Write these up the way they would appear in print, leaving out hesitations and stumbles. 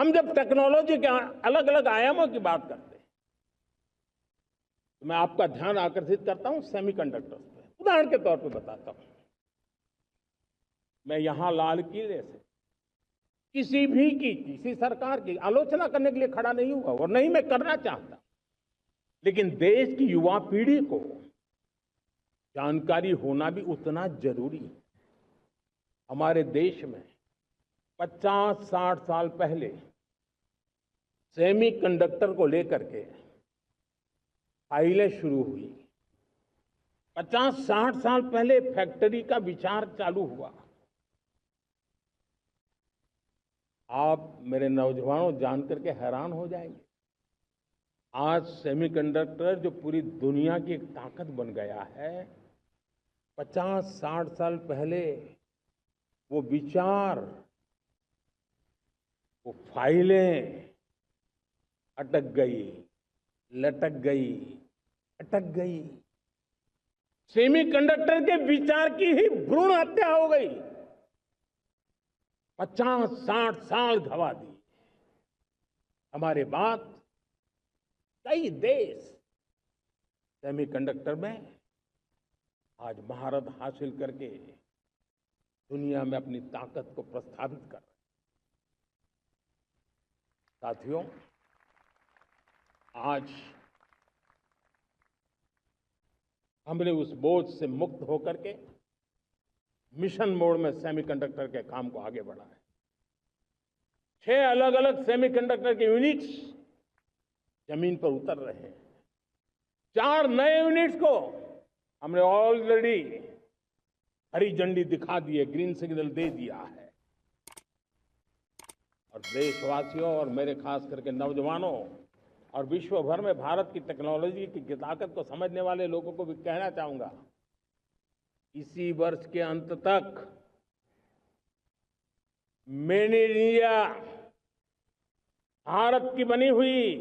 हम जब टेक्नोलॉजी के अलग अलग आयामों की बात करते हैं तो मैं आपका ध्यान आकर्षित करता हूं सेमीकंडक्टर्स पे। उदाहरण के तौर पे बताता हूं, मैं यहां लाल किले से किसी सरकार की आलोचना करने के लिए खड़ा नहीं हुआ और नहीं मैं करना चाहता, लेकिन देश की युवा पीढ़ी को जानकारी होना भी उतना जरूरी है। हमारे देश में 50-60 साल पहले सेमीकंडक्टर को लेकर के फाइलें शुरू हुई। 50-60 साल पहले फैक्ट्री का विचार चालू हुआ। आप मेरे नौजवानों जानकर के हैरान हो जाएंगे, आज सेमीकंडक्टर जो पूरी दुनिया की एक ताकत बन गया है, 50-60 साल पहले वो विचार, वो फाइलें अटक गई, लटक गई, अटक गई। सेमीकंडक्टर के विचार की ही भ्रूण हत्या हो गई। 50-60 साल गवा दी। हमारे बाद कई देश सेमीकंडक्टर में आज महारत हासिल करके दुनिया में अपनी ताकत को प्रस्थापित कर रहे हैं। साथियों, आज हमने उस बोझ से मुक्त होकर के मिशन मोड में सेमीकंडक्टर के काम को आगे बढ़ाया। 6 अलग अलग सेमीकंडक्टर के यूनिट्स जमीन पर उतर रहे हैं। 4 नए यूनिट्स को हमने ऑलरेडी हरी झंडी दिखा दी है, ग्रीन सिग्नल दे दिया है। और देशवासियों और मेरे खास करके नौजवानों और विश्व भर में भारत की टेक्नोलॉजी की ताकत को समझने वाले लोगों को भी कहना चाहूंगा, इसी वर्ष के अंत तक मेड इन इंडिया, भारत की बनी हुई,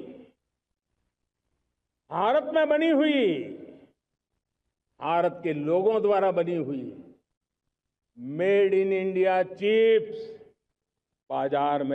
भारत में बनी हुई, भारत के लोगों द्वारा बनी हुई मेड इन इंडिया चिप्स बाजार में